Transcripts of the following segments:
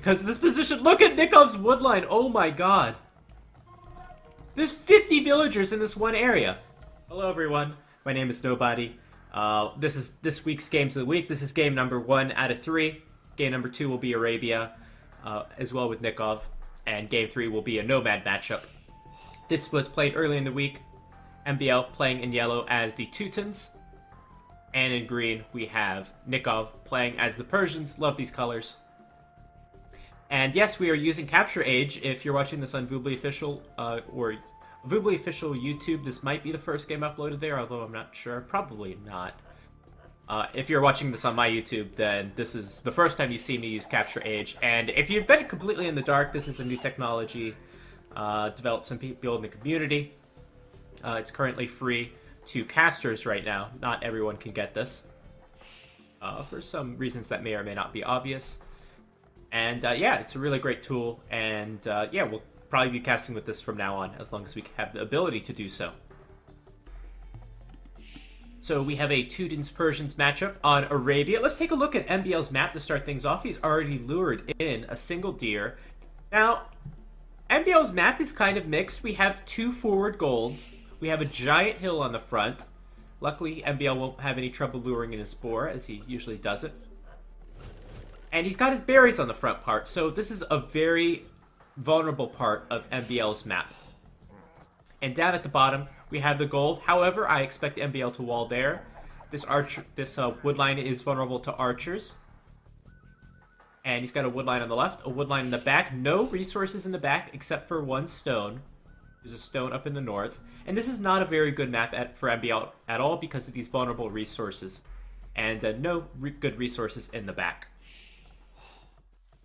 because of this position. Look at Nikov's woodline. Oh my god. There's 50 villagers in this one area. Hello everyone. My name is Nobody. This is this week's Games of the Week. This is game number 1 out of 3. Game number 2 will be Arabia, as well with Nikov. And game 3 will be a Nomad matchup. This was played early in the week. MBL playing in yellow as the Teutons. And in green, we have Nikov playing as the Persians. Love these colors. And yes, we are using Capture Age. If you're watching this on Voobly Official or Voobly Official YouTube, this might be the first game uploaded there, although I'm not sure. Probably not. If you're watching this on my YouTube, then this is the first time you've seen me use Capture Age. And if you've been completely in the dark, this is a new technology developed some people in the community. It's currently free to casters right now. Not everyone can get this. For some reasons that may or may not be obvious. And yeah, it's a really great tool. And yeah, we'll probably be casting with this from now on, as long as we have the ability to do so. So we have a Teutons-Persians matchup on Arabia. Let's take a look at MBL's map to start things off. He's already lured in a single deer. Now, MBL's map is kind of mixed. We have 2 forward golds. We have a giant hill on the front. Luckily, MBL won't have any trouble luring in his boar, as he usually doesn't. And he's got his berries on the front part, so this is a very vulnerable part of MBL's map. And down at the bottom, we have the gold. However, I expect MBL to wall there. This woodline is vulnerable to archers. And he's got a woodline on the left, a woodline in the back. No resources in the back except for 1 stone. There's a stone up in the north. And this is not a very good map for MBL at all because of these vulnerable resources. And no good resources in the back.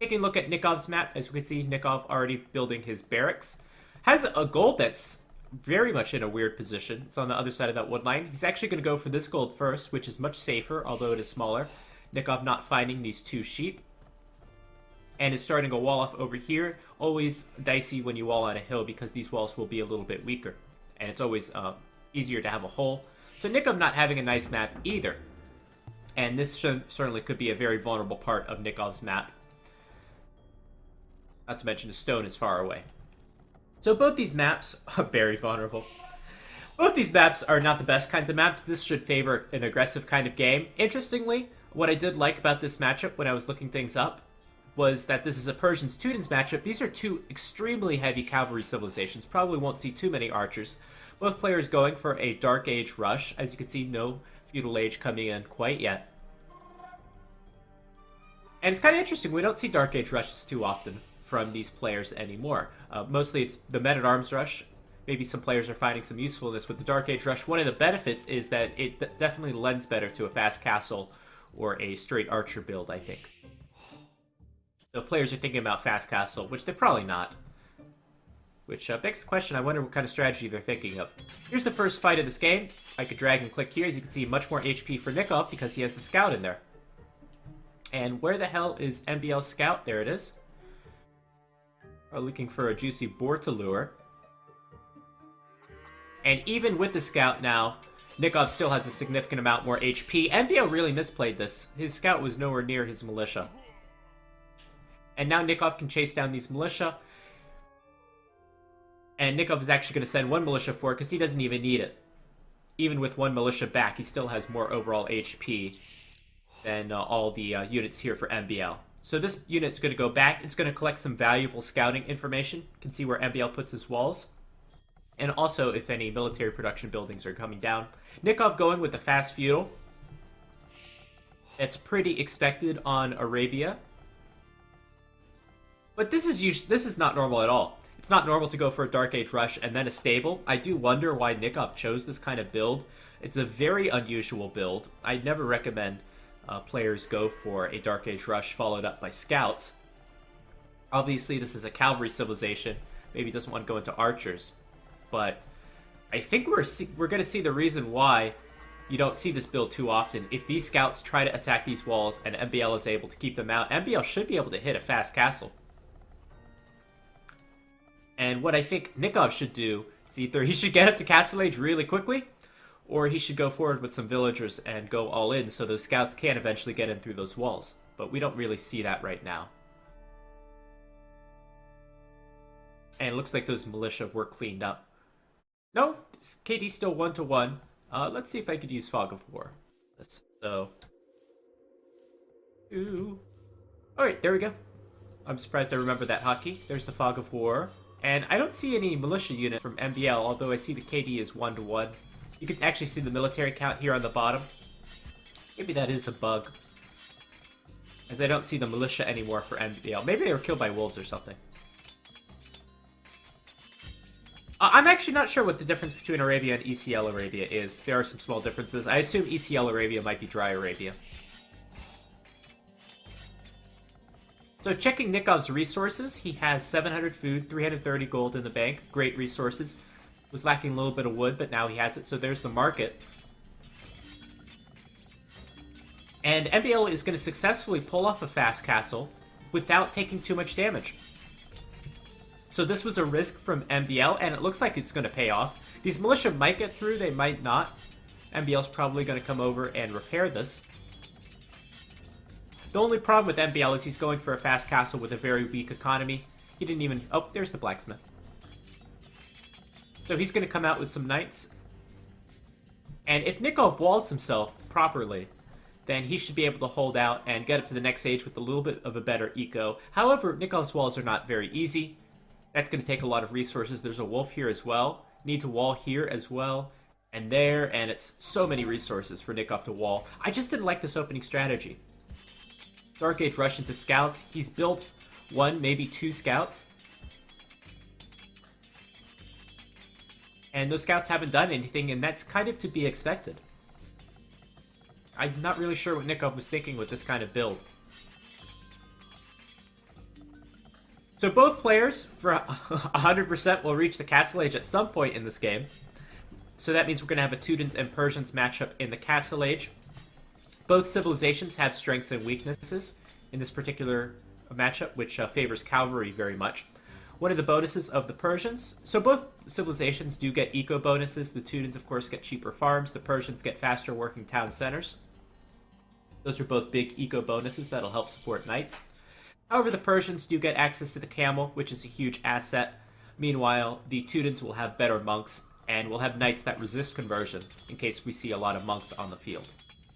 Taking a look at Nikov's map, as you can see, Nikov already building his barracks. Has a gold that's very much in a weird position. It's on the other side of that wood line. He's actually going to go for this gold first, which is much safer, although it is smaller. Nikov not finding these 2 sheep. And is starting a wall off over here. Always dicey when you wall on a hill because these walls will be a little bit weaker. And it's always easier to have a hole. So Nikov not having a nice map either. And this certainly could be a very vulnerable part of Nikov's map. Not to mention the stone is far away. So both these maps are very vulnerable. Both these maps are not the best kinds of maps. This should favor an aggressive kind of game. Interestingly, what I did like about this matchup when I was looking things up was that this is a Persians-Teutons matchup. These are 2 extremely heavy cavalry civilizations. Probably won't see too many archers. Both players going for a Dark Age rush. As you can see, no Feudal Age coming in quite yet. And it's kind of interesting. We don't see Dark Age rushes too often from these players anymore. Mostly it's the Men-at-Arms rush. Maybe some players are finding some usefulness with the Dark Age rush. One of the benefits is that it definitely lends better to a fast castle or a straight archer build, I think. So if players are thinking about fast castle, which they're probably not. Which begs the question, I wonder what kind of strategy they're thinking of. Here's the first fight of this game. I could drag and click here. As you can see, much more HP for Nikov because he has the scout in there. And where the hell is MBL's scout? There it is. Are looking for a juicy boar to lure. And even with the scout now, Nikov still has a significant amount more HP. MBL really misplayed this. His scout was nowhere near his militia. And now Nikov can chase down these militia. And Nikov is actually going to send 1 militia forward because he doesn't even need it. Even with 1 militia back, he still has more overall HP than all the units here for MBL. So this unit's going to go back. It's going to collect some valuable scouting information. You can see where MBL puts his walls. And also if any military production buildings are coming down. Nikov going with the fast feudal. It's pretty expected on Arabia. But this is not normal at all. It's not normal to go for a Dark Age rush and then a stable. I do wonder why Nikov chose this kind of build. It's a very unusual build. I'd never recommend players go for a Dark Age rush followed up by scouts. Obviously, this is a cavalry civilization. Maybe doesn't want to go into archers. But I think we're going to see the reason why you don't see this build too often. If these scouts try to attack these walls and MBL is able to keep them out, MBL should be able to hit a fast castle. And what I think Nikov should do is either he should get up to Castle Age really quickly, or he should go forward with some villagers and go all in so those scouts can eventually get in through those walls. But we don't really see that right now. And it looks like those militia were cleaned up. No, KD's still 1-1. Let's see if I could use Fog of War. So... Ooh. Alright, there we go. I'm surprised I remember that hotkey. There's the Fog of War. And I don't see any militia units from MBL, although I see the KD is 1-1. You can actually see the military count here on the bottom. Maybe that is a bug, as I don't see the militia anymore for MBL. Maybe they were killed by wolves or something. I'm actually not sure what the difference between Arabia and ECL Arabia is. There are some small differences. I assume ECL Arabia might be dry Arabia. So checking Nikov's resources, he has 700 food, 330 gold in the bank. Great resources. Was lacking a little bit of wood, but now he has it. So there's the market. And MBL is going to successfully pull off a fast castle without taking too much damage. So this was a risk from MBL, and it looks like it's going to pay off. These militia might get through, they might not. MBL's probably going to come over and repair this. The only problem with MBL is he's going for a fast castle with a very weak economy. He didn't even... Oh, there's the blacksmith. So he's going to come out with some knights. And if Nikov walls himself properly, then he should be able to hold out and get up to the next stage with a little bit of a better eco. However, Nikov's walls are not very easy. That's going to take a lot of resources. There's a wolf here as well. Need to wall here as well. And there, and it's so many resources for Nikov to wall. I just didn't like this opening strategy. Dark Age rush into scouts. He's built 1, maybe 2 scouts. And those scouts haven't done anything, and that's kind of to be expected. I'm not really sure what Nikov was thinking with this kind of build. So both players, for 100%, will reach the Castle Age at some point in this game. So that means we're going to have a Teutons and Persians matchup in the Castle Age. Both civilizations have strengths and weaknesses in this particular matchup, which favors cavalry very much. One of the bonuses of the Persians, so both civilizations do get eco bonuses. The Teutons, of course, get cheaper farms. The Persians get faster working town centers. Those are both big eco bonuses that'll help support knights. However, the Persians do get access to the camel, which is a huge asset. Meanwhile, the Teutons will have better monks, and will have knights that resist conversion, in case we see a lot of monks on the field.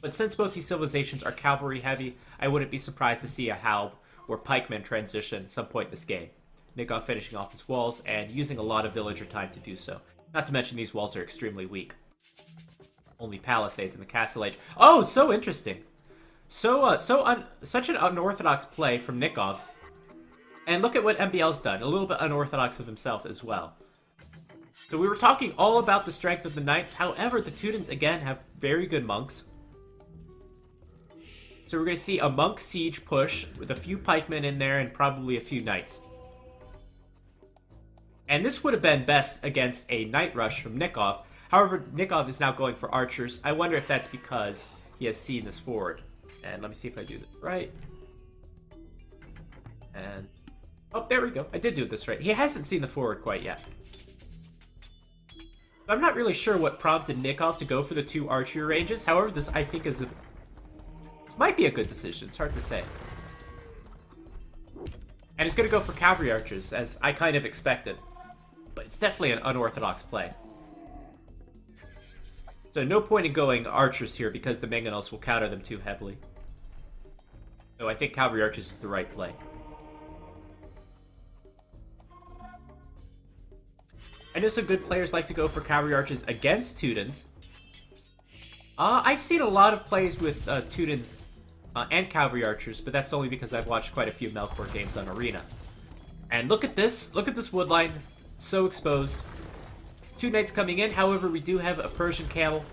But since both these civilizations are cavalry heavy, I wouldn't be surprised to see a Halb or pikeman transition some point in this game. Nikov finishing off his walls and using a lot of villager time to do so. Not to mention these walls are extremely weak. Only palisades in the Castle Age. Oh, so interesting. Such an unorthodox play from Nikov. And look at what MBL's done. A little bit unorthodox of himself as well. So we were talking all about the strength of the knights. However, the Teutons, again, have very good monks. So we're going to see a monk siege push with a few pikemen in there and probably a few knights. And this would have been best against a knight rush from Nikov. However, Nikov is now going for archers. I wonder if that's because he has seen this forward. And let me see if I do this right. And... oh, there we go. I did do this right. He hasn't seen the forward quite yet. I'm not really sure what prompted Nikov to go for the 2 archery ranges. However, this I think is a... this might be a good decision. It's hard to say. And he's going to go for cavalry archers, as I kind of expected. But it's definitely an unorthodox play. So no point in going archers here because the Manganos will counter them too heavily. So I think cavalry archers is the right play. I know some good players like to go for cavalry archers against Teutons. I've seen a lot of plays with Teutons and cavalry archers, but that's only because I've watched quite a few Melkor games on Arena. And look at this wood line. So exposed. 2 knights coming in. However, we do have a Persian camel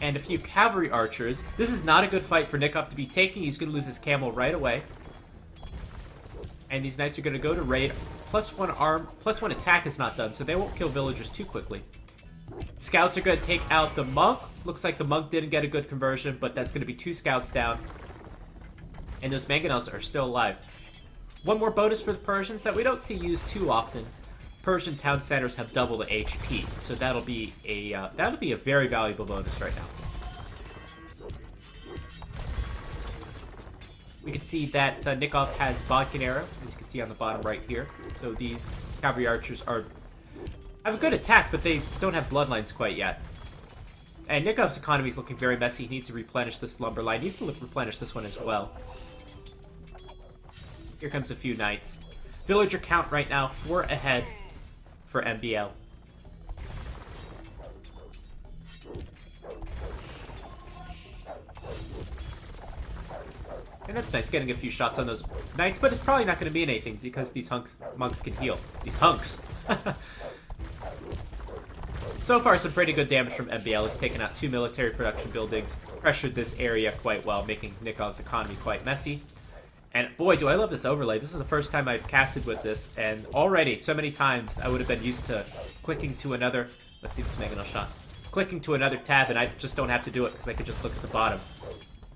and a few cavalry archers. This is not a good fight for Nikov to be taking. He's going to lose his camel right away. And these knights are going to go to raid. +1 arm, +1 attack is not done, so they won't kill villagers too quickly. Scouts are going to take out the monk. Looks like the monk didn't get a good conversion, but that's going to be 2 scouts down. And those Manganos are still alive. One more bonus for the Persians that we don't see used too often. Persian town centers have double the HP, so that'll be a very valuable bonus right now. We can see that Nikov has Bodkin Arrow, as you can see on the bottom right here. So these cavalry archers have a good attack, but they don't have bloodlines quite yet. And Nikov's economy is looking very messy. He needs to replenish this lumber line. He needs to replenish this one as well. Here comes a few knights. Villager count right now, 4 ahead for MBL. And that's nice, getting a few shots on those knights, but it's probably not going to mean anything because these monks can heal. These hunks. So far, some pretty good damage from MBL. He's taken out 2 military production buildings, pressured this area quite well, making Nikov's economy quite messy. And boy, do I love this overlay. This is the first time I've casted with this, and already, so many times, I would have been used to clicking to another... Let's see this Mangonel shot. Clicking to another tab, and I just don't have to do it because I could just look at the bottom.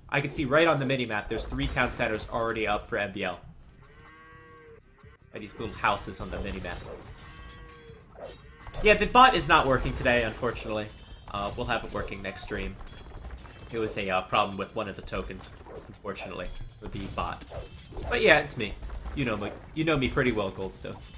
I can see right on the minimap, there's 3 town centers already up for MBL. And these little houses on the minimap. Yeah, the bot is not working today, unfortunately. We'll have it working next stream. It was a problem with one of the tokens, unfortunately, with the bot. But yeah, it's me. You know me pretty well, Goldstones.